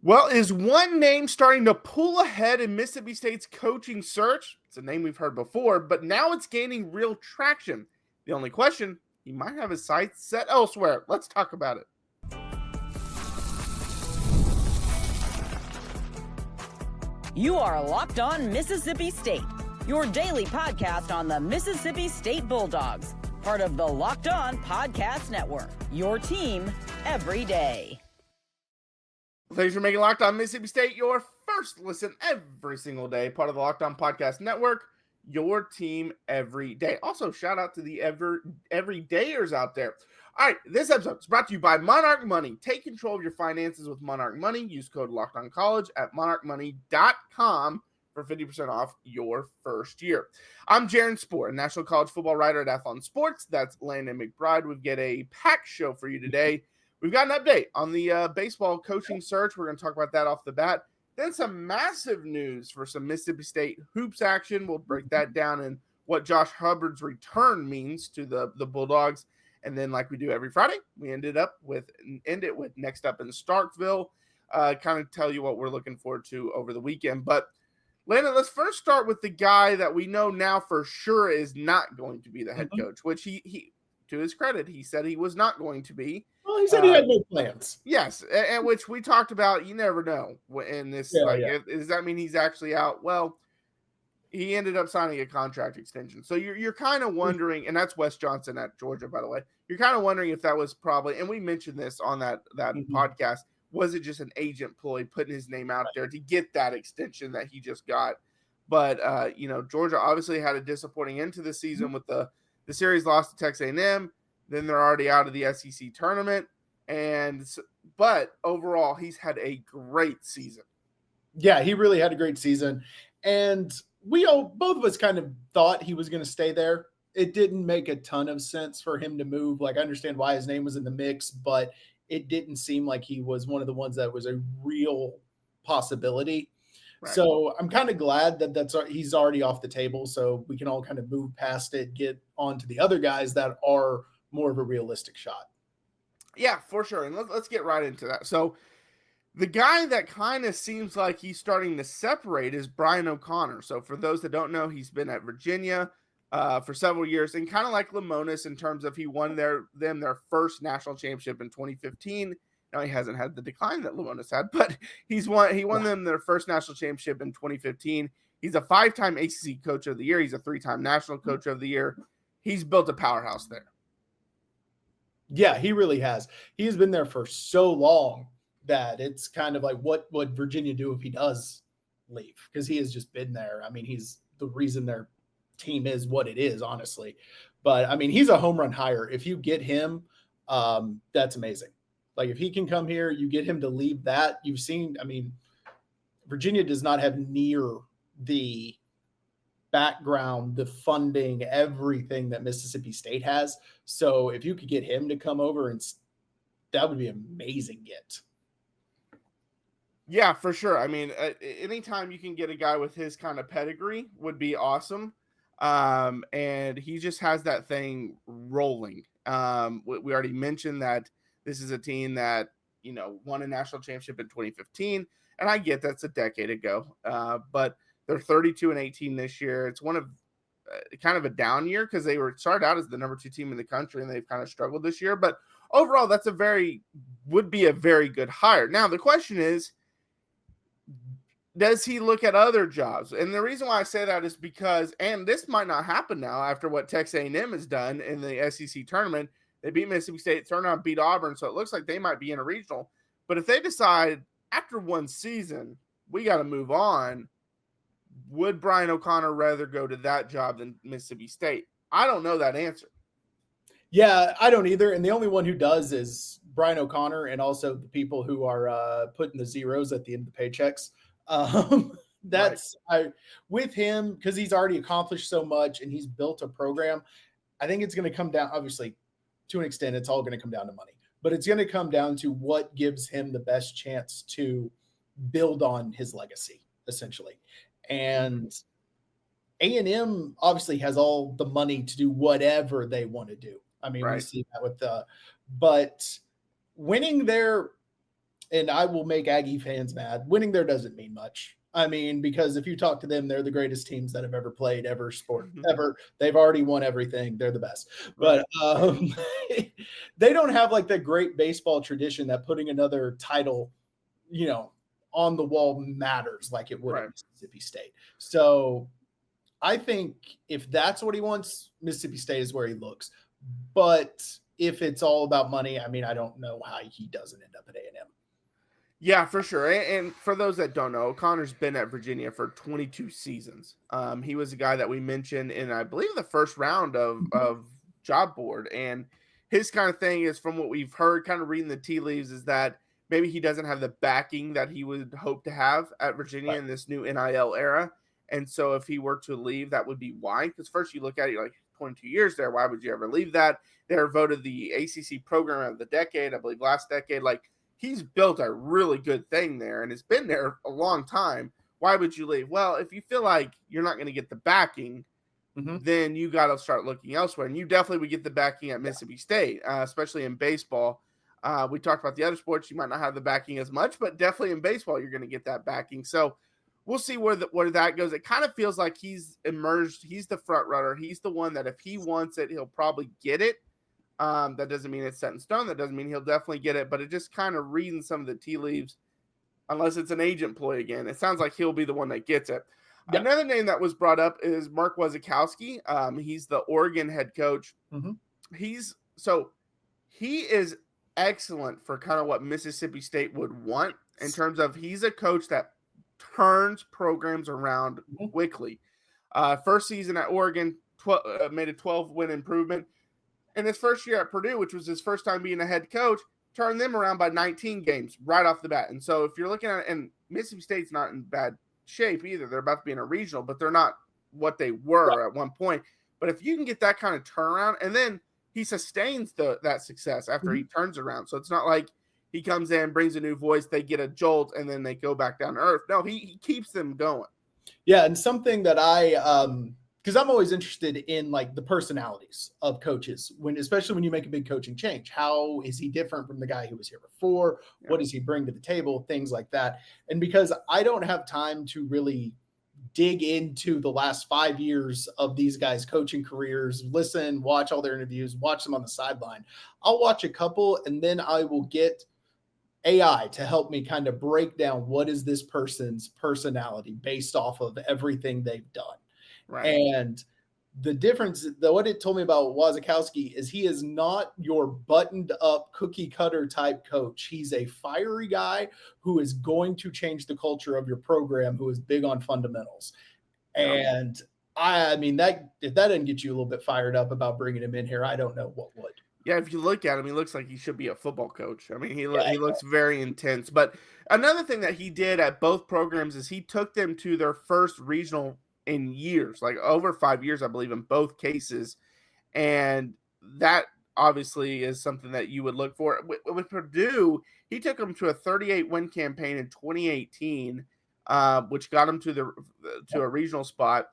Well, is one name starting to pull ahead in Mississippi State's coaching search? It's a name we've heard before, but now it's gaining real traction. The only question, he might have his sights set elsewhere. Let's talk about it. You are Locked On Mississippi State, your daily podcast on the Mississippi State Bulldogs, part of the Locked On Podcast Network, your team every day. Thanks for making Locked On Mississippi State your first listen every single day, part of the Locked On Podcast Network, your team every day. Also, shout out to the everydayers out there. All right, this episode is brought to you by Monarch Money. Take control of your finances with Monarch Money. Use code LOCKEDONCollege at monarchmoney.com for 50% off your first year. I'm Jaron Spor, a national college football writer at Athlon Sports. That's Landon McBride. We've got a packed show for you today. We've got an update on the baseball coaching search. We're going to talk about that off the bat. Then some massive news for some Mississippi State hoops action. We'll break that down and what Josh Hubbard's return means to the Bulldogs. And then, like we do every Friday, we end it with Next Up in Starkville. Kind of tell you what we're looking forward to over the weekend. But Landon, let's first start with the guy that we know now for sure is not going to be the head coach, which he to his credit, he said he was not going to be. Well, he said he had no plans. Yes, and which we talked about. You never know in this. Does that mean he's actually out? Well, he ended up signing a contract extension. So you're kind of wondering, and that's Wes Johnson at Georgia, by the way. You're kind of wondering if that was probably, and we mentioned this on that podcast. Was it just an agent ploy putting his name out there to get that extension that he just got? But Georgia obviously had a disappointing end to the season with the series loss to Texas A&M. Then they're already out of the SEC tournament. But overall, he's had a great season. Yeah, he really had a great season. And both of us kind of thought he was going to stay there. It didn't make a ton of sense for him to move. Like, I understand why his name was in the mix, but it didn't seem like he was one of the ones that was a real possibility. Right. So I'm kind of glad that he's already off the table, so we can all kind of move past it, get on to the other guys that are more of a realistic shot. Yeah, for sure. And let's get right into that. So the guy that kind of seems like he's starting to separate is Brian O'Connor. So for those that don't know, he's been at Virginia for several years, and kind of like Lemonis in terms of he won their first national championship in 2015. Now he hasn't had the decline that Lemonis had, but he won them their first national championship in 2015. He's a 5-time ACC Coach of the Year. He's a 3-time National Coach of the Year. He's built a powerhouse there. Yeah, he really has. He has been there for so long that it's kind of like, what would Virginia do if he does leave? Because he has just been there. I mean, he's the reason their team is what it is, honestly. But, I mean, he's a home run hire. If you get him, that's amazing. Like, if he can come here, you get him to leave that. You've seen, I mean, Virginia does not have near the background, the funding, everything that Mississippi State has. So if you could get him to come over, and that would be an amazing get. Yeah, for sure. I mean, anytime you can get a guy with his kind of pedigree would be awesome. And he just has that thing rolling. We already mentioned that this is a team that, won a national championship in 2015. And I get that's a decade ago. But they're 32-18 this year. It's one of kind of a down year because they started out as the number 2 team in the country, and they've kind of struggled this year. But overall, that's would be a very good hire. Now, the question is, does he look at other jobs? And the reason why I say that is because, and this might not happen now after what Texas A&M has done in the SEC tournament. They beat Mississippi State, turned around, beat Auburn, so it looks like they might be in a regional. But if they decide after one season, we got to move on, would Brian O'Connor rather go to that job than Mississippi State? I don't know that answer. Yeah, I don't either. And the only one who does is Brian O'Connor, and also the people who are putting the zeros at the end of the paychecks. With him, because he's already accomplished so much and he's built a program. I think it's going to come down, obviously, to an extent, it's all going to come down to money, but it's going to come down to what gives him the best chance to build on his legacy, essentially. And A&M obviously has all the money to do whatever they want to do. I mean, We see that with but winning there, and I will make Aggie fans mad. Winning there doesn't mean much. I mean, because if you talk to them, they're the greatest teams that have ever played, ever sport, ever. They've already won everything. They're the best. But they don't have like the great baseball tradition that putting another title, on the wall matters like it would at Mississippi State. So I think if that's what he wants, Mississippi State is where he looks. But if it's all about money, I mean, I don't know how he doesn't end up at A&M. Yeah, for sure. And for those that don't know, O'Connor's been at Virginia for 22 seasons. He was a guy that we mentioned in, I believe, the first round of Job Board. And his kind of thing is, from what we've heard, kind of reading the tea leaves, is that maybe he doesn't have the backing that he would hope to have at Virginia in this new NIL era. And so if he were to leave, that would be why. Because first you look at it, you're like, 22 years there, why would you ever leave that? They're voted the ACC program of the decade, I believe last decade. Like, he's built a really good thing there and has been there a long time. Why would you leave? Well, if you feel like you're not going to get the backing, then you got to start looking elsewhere. And you definitely would get the backing at Mississippi State, especially in baseball. We talked about the other sports. You might not have the backing as much, but definitely in baseball, you're going to get that backing. So we'll see where that goes. It kind of feels like he's emerged. He's the front runner. He's the one that if he wants it, he'll probably get it. That doesn't mean it's set in stone. That doesn't mean he'll definitely get it. But it just kind of reading some of the tea leaves, unless it's an agent ploy again, it sounds like he'll be the one that gets it. Yep. Another name that was brought up is Mark Wasikowski. He's the Oregon head coach. He is excellent for kind of what Mississippi State would want in terms of he's a coach that turns programs around quickly. First season at Oregon, made a 12-win improvement. In his first year at Purdue, which was his first time being a head coach, turned them around by 19 games right off the bat. And so if you're looking at it, and Mississippi State's not in bad shape either. They're about to be in a regional, but they're not what they were at one point. But if you can get that kind of turnaround, and then he sustains that success after he turns around. So it's not like he comes in, brings a new voice, they get a jolt, and then they go back down to earth. No, he keeps them going. Yeah, and something that because I'm always interested in like the personalities of coaches, especially when you make a big coaching change. How is he different from the guy who was here before? Yeah. What does he bring to the table? Things like that. And because I don't have time to really dig into the last 5 years of these guys' coaching careers, listen, watch all their interviews, watch them on the sideline. I'll watch a couple, and then I will get AI to help me kind of break down what is this person's personality based off of everything they've done. Right. And the difference, what it told me about Wazakowski is he is not your buttoned up cookie cutter type coach. He's a fiery guy who is going to change the culture of your program, who is big on fundamentals. And I mean, that if that didn't get you a little bit fired up about bringing him in here, I don't know what would. Yeah, if you look at him, he looks like he should be a football coach. I mean, he looks very intense. But another thing that he did at both programs is he took them to their first regional in years, like over 5 years, I believe, in both cases. And that obviously is something that you would look for. With Purdue, he took them to a 38-win campaign in 2018, which got them to a regional spot.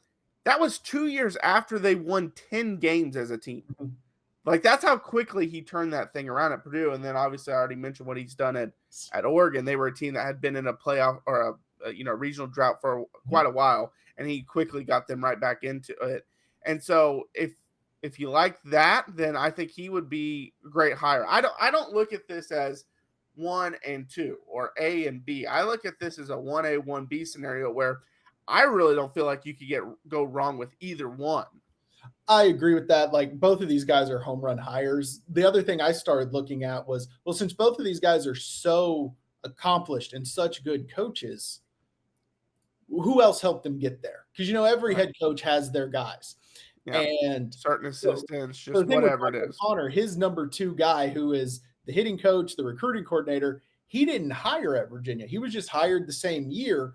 That was 2 years after they won 10 games as a team. Like, that's how quickly he turned that thing around at Purdue. And then obviously I already mentioned what he's done at Oregon. They were a team that had been in a playoff or a regional drought for quite a while, and he quickly got them right back into it. And so if you like that, then I think he would be a great hire. I don't look at this as 1 and 2 or A and B. I look at this as a 1A, 1B scenario where I really don't feel like you could go wrong with either one. I agree with that. Like, both of these guys are home run hires. The other thing I started looking at was, well, since both of these guys are so accomplished and such good coaches, who else helped them get there? Because, every head coach has their guys. Yeah. And certain assistants, just whatever it is. O'Connor, his number 2 guy, who is the hitting coach, the recruiting coordinator, he didn't hire at Virginia. He was just hired the same year,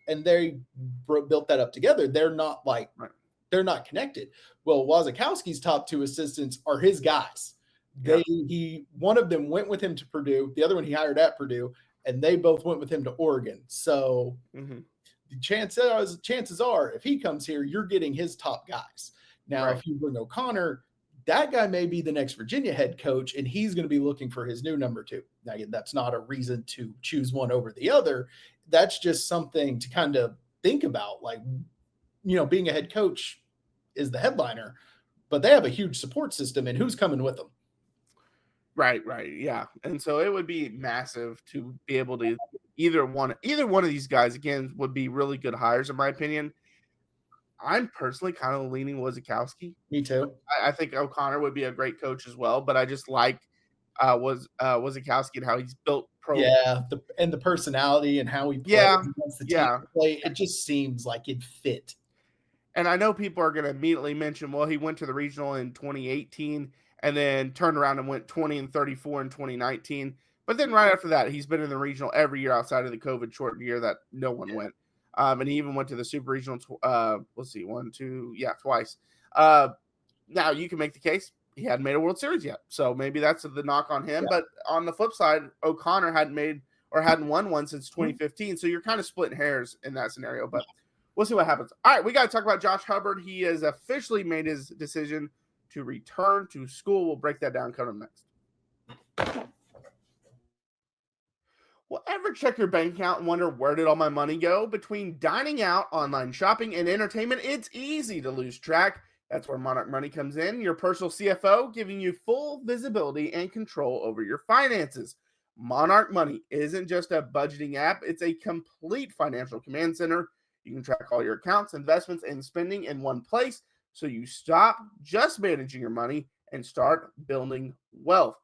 and they built that up together. They're not they're not connected. Well, Wazakowski's top 2 assistants are his guys. One of them went with him to Purdue. The other one he hired at Purdue, and they both went with him to Oregon. So the chances are, if he comes here, you're getting his top guys. Now, if you bring O'Connor, that guy may be the next Virginia head coach, and he's going to be looking for his new number 2. Now, that's not a reason to choose one over the other. That's just something to kind of think about. Like, being a head coach is the headliner, but they have a huge support system, and who's coming with them? Right. Yeah. And so it would be massive to be able to either one of these guys, again, would be really good hires, in my opinion. I'm personally kind of leaning Wazakowski. Me too. I think OConnor would be a great coach as well, but I just like Wazakowski and how he's built the personality and how he plays against the team play. It just seems like it fit. And I know people are going to immediately mention, well, he went to the regional in 2018 and then turned around and went 20-34 in 2019. But then right after that, he's been in the regional every year outside of the COVID shortened year that no one went. And he even went to the super regional, twice. Now you can make the case he hadn't made a World Series yet. So maybe that's the knock on him. Yeah. But on the flip side, OConnor hadn't won one since 2015. So you're kind of splitting hairs in that scenario. But we'll see what happens. All right, we got to talk about Josh Hubbard. He has officially made his decision to return to school. We'll break that down coming next. Well, ever check your bank account and wonder where did all my money go? Between dining out, online shopping, and entertainment, it's easy to lose track. That's where Monarch Money comes in, your personal CFO, giving you full visibility and control over your finances. Monarch Money isn't just a budgeting app, it's a complete financial command center. You can track all your accounts, investments, and spending in one place, so you stop just managing your money and start building wealth.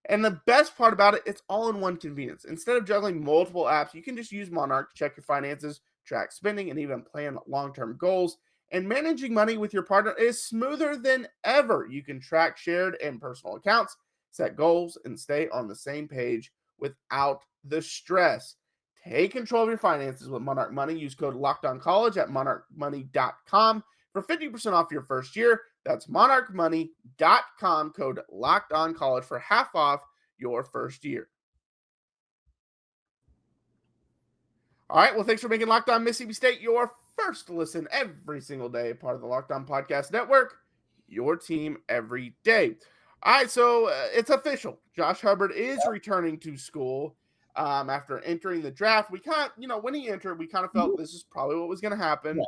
And the best part about it, it's all in one convenience. Instead of juggling multiple apps, you can just use Monarch to check your finances, track spending, and even plan long-term goals. And managing money with your partner is smoother than ever. You can track shared and personal accounts, set goals, and stay on the same page without the stress. Take control of your finances with Monarch Money. Use code LOCKEDONCollege at monarchmoney.com for 50% off your first year. That's monarchmoney.com, code LOCKEDONCollege for half off your first year. All right, well, thanks for making Locked On Mississippi State your first listen every single day, part of the Locked On Podcast Network, your team every day. All right, so it's official. Josh Hubbard is returning to school after entering the draft. We kind of, when he entered, we kind of felt this is probably what was going to happen. Yeah.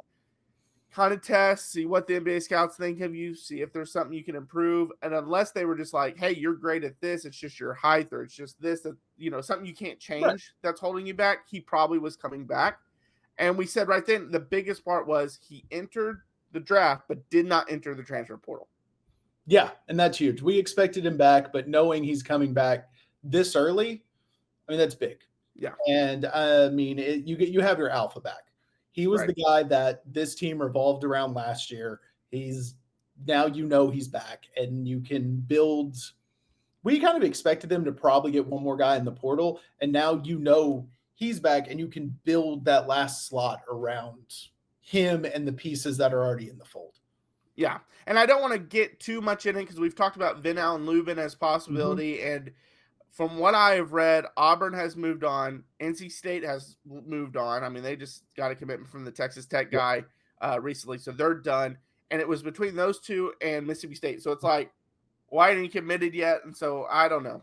Kind of test, see what the NBA scouts think of you, see if there's something you can improve. And unless they were just like, hey, you're great at this, it's just your height, or it's just this, that, something you can't change that's holding you back, he probably was coming back. And we said right then, the biggest part was he entered the draft, but did not enter the transfer portal. Yeah, and that's huge. We expected him back, but knowing he's coming back this early, that's big. Yeah. And you have your alpha back. He was the guy that this team revolved around last year. He's back, and you can build. We kind of expected them to probably get one more guy in the portal, and now he's back, and you can build that last slot around him and the pieces that are already in the fold. Yeah, and I don't want to get too much in it because we've talked about Vin Allen Lubin as possibility, and from what I have read, Auburn has moved on. NC State has moved on. They just got a commitment from the Texas Tech guy recently, so they're done. And it was between those two and Mississippi State. So it's like, why ain't he committed yet? And so I don't know.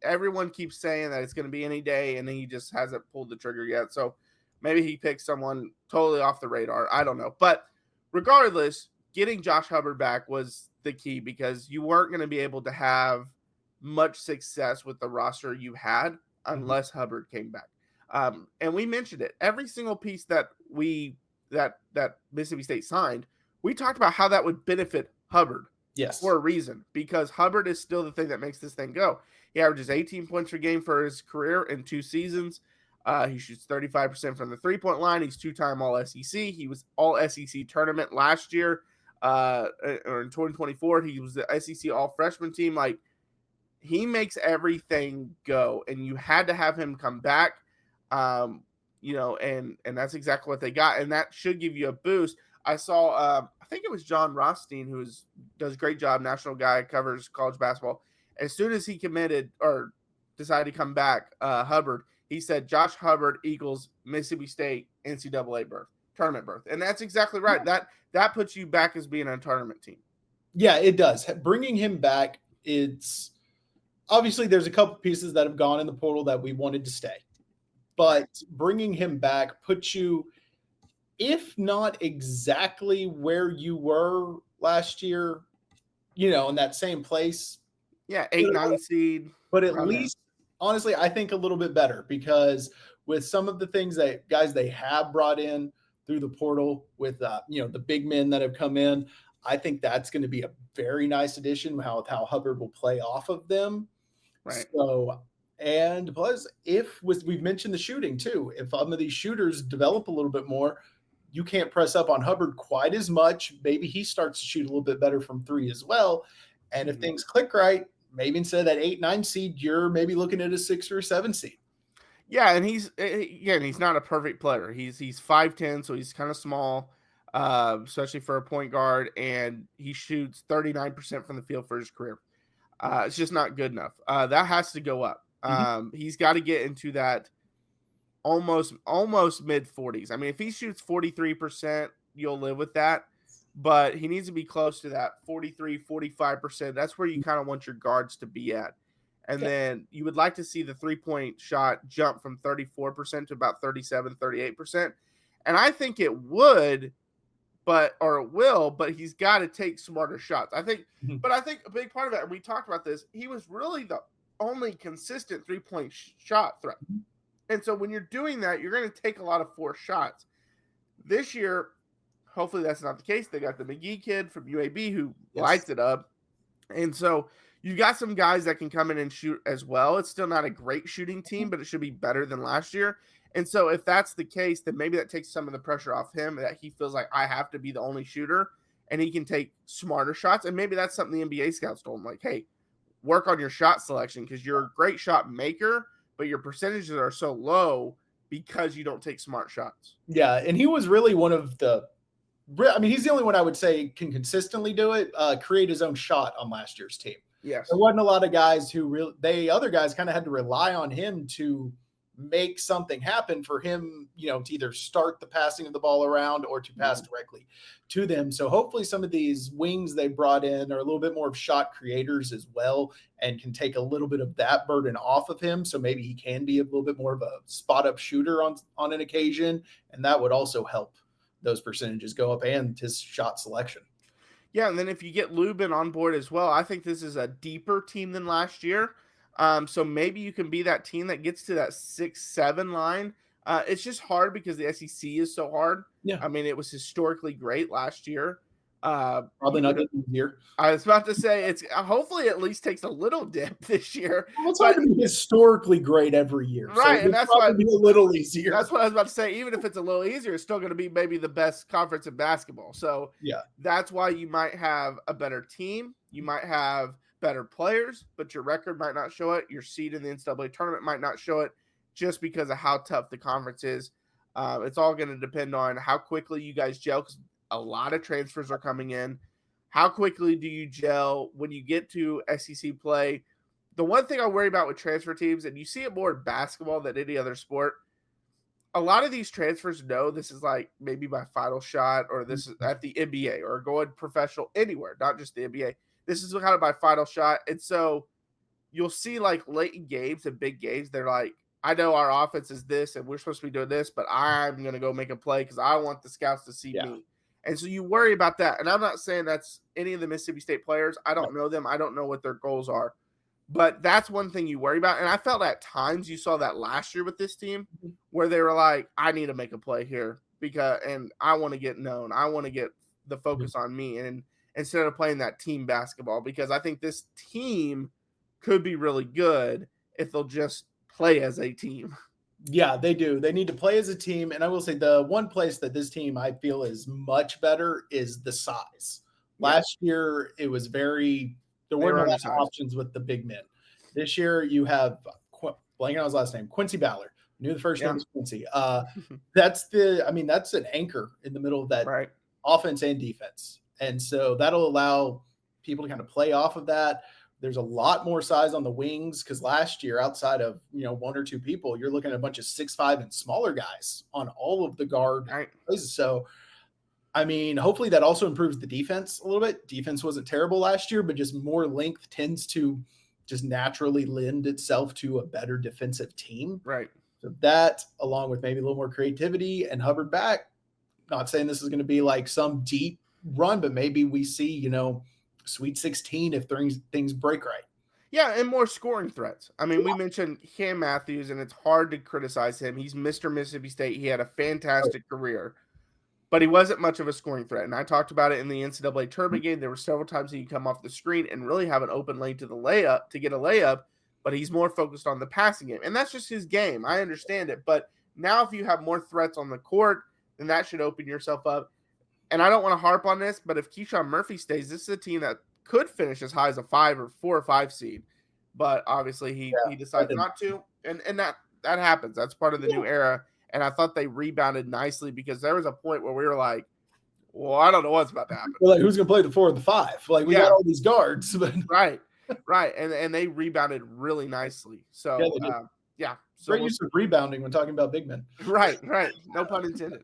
Everyone keeps saying that it's going to be any day, and he just hasn't pulled the trigger yet. So maybe he picked someone totally off the radar. I don't know. But regardless, getting Josh Hubbard back was the key because you weren't going to be able to have much success with the roster you had unless Hubbard came back. And we mentioned it. Every single piece that Mississippi State signed, we talked about how that would benefit Hubbard. Yes. For a reason, because Hubbard is still the thing that makes this thing go. He averages 18 points per game for his career in 2 seasons. He shoots 35% from the 3-point line. He's 2-time All-SEC. He was All-SEC tournament last year. Or in 2024, he was the SEC All-Freshman team. He makes everything go, and you had to have him come back, and that's exactly what they got, and that should give you a boost. I saw, I think it was John Rothstein, who does a great job, national guy, covers college basketball. As soon as he committed or decided to come back, Hubbard, he said Josh Hubbard equals Mississippi State NCAA tournament berth, and that's exactly right. That puts you back as being a tournament team. Yeah, it does. Bringing him back, obviously there's a couple pieces that have gone in the portal that we wanted to stay, but bringing him back puts you, if not exactly where you were last year, in that same place. Yeah, 8-9 seed. But at least, honestly, I think a little bit better, because with some of the things that guys they have brought in through the portal with, the big men that have come in, I think that's going to be a very nice addition, how Hubbard will play off of them. Right. So, and plus, we've mentioned the shooting too, if some of these shooters develop a little bit more, you can't press up on Hubbard quite as much. Maybe he starts to shoot a little bit better from three as well. And if things click right, maybe instead of that 8-9 seed, you're maybe looking at a 6 or a 7 seed. Yeah, and he's not a perfect player. He's 5'10", so he's kind of small, especially for a point guard, and he shoots 39% from the field for his career. It's just not good enough. That has to go up. He's got to get into that almost mid 40s. I mean, if he shoots 43%, you'll live with that. But he needs to be close to that 43, 45%. That's where you kind of want your guards to be at. And then you would like to see the 3-point shot jump from 34% to about 37, 38%. And I think it would, but he's got to take smarter shots. I think a big part of that, and we talked about this, he was really the only consistent 3-point shot threat. And so when you're doing that, you're going to take a lot of forced shots. This year, hopefully that's not the case. They got the McGee kid from UAB who lights it up. And so you've got some guys that can come in and shoot as well. It's still not a great shooting team, but it should be better than last year. And so if that's the case, then maybe that takes some of the pressure off him, that he feels like I have to be the only shooter, and he can take smarter shots. And maybe that's something the NBA scouts told him, like, hey, work on your shot selection because you're a great shot maker, but your percentages are so low because you don't take smart shots. Yeah, and he was really one of he's the only one I would say can consistently do it, create his own shot on last year's team. Yes. There wasn't a lot of guys other guys kind of had to rely on him to make something happen for him, to either start the passing of the ball around or to pass directly to them. So hopefully some of these wings they brought in are a little bit more of shot creators as well, and can take a little bit of that burden off of him. So maybe he can be a little bit more of a spot up shooter on an occasion. And that would also help those percentages go up and his shot selection. Yeah, and then if you get Lubin on board as well, I think this is a deeper team than last year. So maybe you can be that team that gets to that 6-7 line. It's just hard because the SEC is so hard. Yeah. I mean, it was historically great last year. Probably not this year. I was about to say it's hopefully at least takes a little dip this year. Well, it's hard to be historically great every year, right? So and that's why be a little easier. That's what I was about to say. Even if it's a little easier, it's still going to be maybe the best conference in basketball. So yeah, that's why you might have a better team. You might have better players, but your record might not show it. Your seed in the NCAA tournament might not show it, just because of how tough the conference is. It's all going to depend on how quickly you guys gel, because a lot of transfers are coming in. How quickly do you gel when you get to SEC play? The one thing I worry about with transfer teams, and you see it more in basketball than any other sport, a lot of these transfers know this is like maybe my final shot, or this is at the NBA, or going professional anywhere, not just the NBA. This is kind of my final shot. And so you'll see like late in games and big games, they're like, I know our offense is this and we're supposed to be doing this, but I'm going to go make a play because I want the scouts to see me. And so you worry about that. And I'm not saying that's any of the Mississippi State players. I don't know them. I don't know what their goals are. But that's one thing you worry about. And I felt at times you saw that last year with this team where they were like, I need to make a play here and I want to get known. I want to get the focus on me. And instead of playing that team basketball, because I think this team could be really good if they'll just play as a team. Yeah, they do. They need to play as a team. And I will say the one place that this team I feel is much better is the size. Last year, it was there weren't a lot of options with the big men. This year, you have, blanking on his last name, Quincy Ballard. Knew the first name was Quincy. That's an anchor in the middle of that offense and defense. And so that'll allow people to kind of play off of that. There's a lot more size on the wings because last year, outside of one or two people, you're looking at a bunch of 6'5" and smaller guys on all of the guard places. So, I mean, hopefully that also improves the defense a little bit. Defense wasn't terrible last year, but just more length tends to just naturally lend itself to a better defensive team. Right. So that, along with maybe a little more creativity and Hubbard back, not saying this is going to be like some deep run, but maybe we see, Sweet 16 if things break right. Yeah, and more scoring threats. I mean, we mentioned Cam Matthews, and it's hard to criticize him. He's Mr. Mississippi State. He had a fantastic career, but he wasn't much of a scoring threat. And I talked about it in the NCAA tournament game. There were several times he could come off the screen and really have an open lane to the layup to get a layup, but he's more focused on the passing game. And that's just his game. I understand it. But now if you have more threats on the court, then that should open yourself up. And I don't want to harp on this, but if Keyshawn Murphy stays, this is a team that could finish as high as a 4 or 5 seed. But obviously he decides not to. And that happens. That's part of the new era. And I thought they rebounded nicely because there was a point where we were like, well, I don't know what's about to happen. We're like, who's going to play the 4 and the 5? Like, we got all these guards. But... Right. And they rebounded really nicely. So, So great use of rebounding when talking about big men. Right. No pun intended.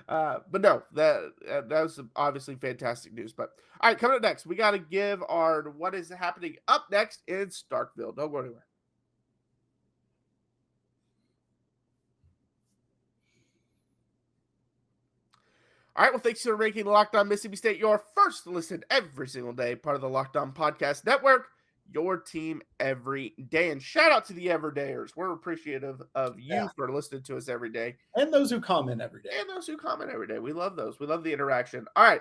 But no, that was obviously fantastic news. But all right, coming up next, we got to give our what is happening up next in Starkville. Don't go anywhere. All right, well, thanks for making Locked On Mississippi State your first listen every single day, part of the Locked On Podcast Network, your team every day. And shout out to the Everydayers. We're appreciative of you for listening to us every day. And those who comment every day. We love those. We love the interaction. All right,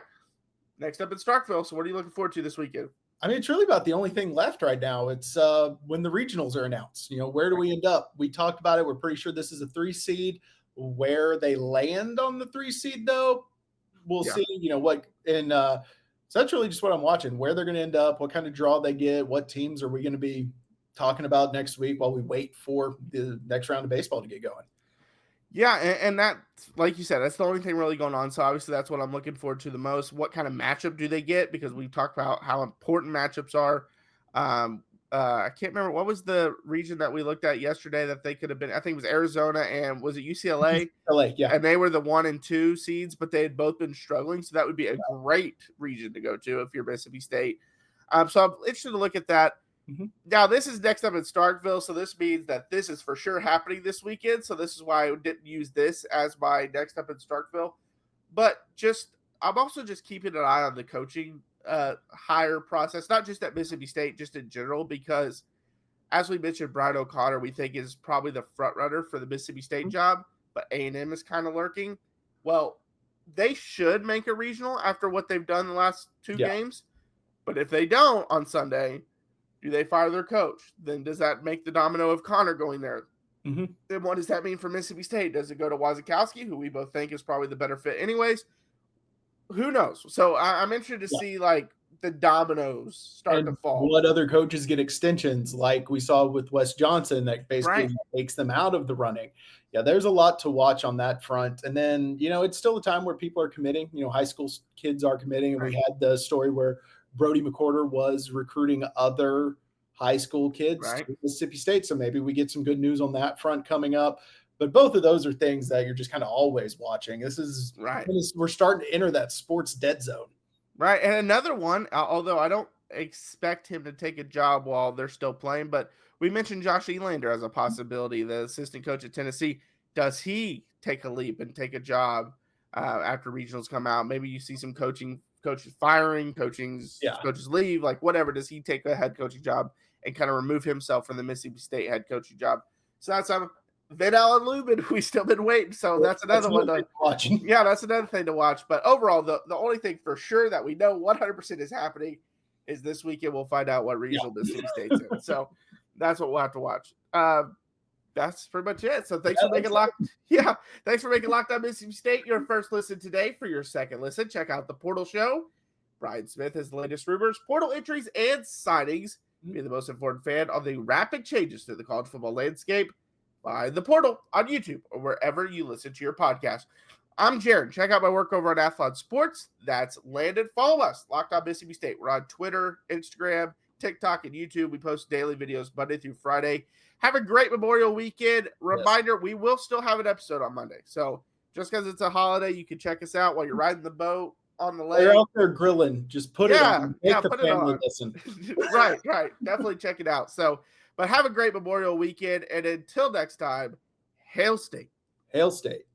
next up in Starkville. So what are you looking forward to this weekend? I mean, it's really about the only thing left right now. It's when the regionals are announced. Where do we end up? We talked about it. We're pretty sure this is a 3 seed. Where they land on the 3 seed, though, we'll see, what, and so that's really just what I'm watching, where they're going to end up, what kind of draw they get, what teams are we going to be talking about next week while we wait for the next round of baseball to get going. Yeah, and that, like you said, that's the only thing really going on. So obviously that's what I'm looking forward to the most. What kind of matchup do they get? Because we've talked about how important matchups are. I can't remember, what was the region that we looked at yesterday that they could have been? I think it was Arizona and was it UCLA? UCLA, yeah. And they were the 1 and 2 seeds, but they had both been struggling. So that would be a great region to go to if you're Mississippi State. So I'm interested to look at that. Mm-hmm. Now, this is next up in Starkville, so this means that this is for sure happening this weekend. So this is why I didn't use this as my next up in Starkville. But I'm also just keeping an eye on the coaching hire process, not just at Mississippi State, just in general, because as we mentioned, Brian O'Connor, we think is probably the front runner for the Mississippi State job, but A&M is kind of lurking. Well, they should make a regional after what they've done the last 2 games. But if they don't on Sunday, do they fire their coach? Then does that make the domino of Connor going there? Mm-hmm. Then what does that mean for Mississippi State? Does it go to Wazakowski, who we both think is probably the better fit anyways? Who knows? So I'm interested to see like the dominoes start to fall. What other coaches get extensions like we saw with Wes Johnson that basically takes them out of the running. Yeah, there's a lot to watch on that front. And then, it's still a time where people are committing. High school kids are committing. And we had the story where Brody McCorder was recruiting other high school kids to Mississippi State. So maybe we get some good news on that front coming up. But both of those are things that you're just kind of always watching. This is we're starting to enter that sports dead zone. Right. And another one, although I don't expect him to take a job while they're still playing, but we mentioned Josh Elander as a possibility, the assistant coach at Tennessee. Does he take a leap and take a job after regionals come out? Maybe you see some coaches firing, coaches leave, like whatever. Does he take a head coaching job and kind of remove himself from the Mississippi State head coaching job? So that's Vidal and Lubin, we've still been waiting. So that's another one to watch. Yeah, that's another thing to watch. But overall, the only thing for sure that we know 100% is happening is this weekend we'll find out what regional Mississippi State's in. So that's what we'll have to watch. That's pretty much it. So thanks for making Thanks for making Locked On Mississippi State your first listen today. For your second listen, check out the Portal Show. Brian Smith has the latest rumors, portal entries, and signings. Be the most informed fan on the rapid changes to the college football landscape by the Portal on YouTube or wherever you listen to your podcast. I'm Jaron. Check out my work over on Athlon Sports. That's Landon. Follow us, Locked On Mississippi State. We're on Twitter, Instagram, TikTok, and YouTube. We post daily videos Monday through Friday. Have a great Memorial weekend. Reminder, we will still have an episode on Monday. So just because it's a holiday, you can check us out while you're riding the boat, on the They're leg. out there grilling. Just put it on. Make the put it family on. listen. Right. Definitely check it out. So, but have a great Memorial weekend. And until next time, Hail State. Hail State.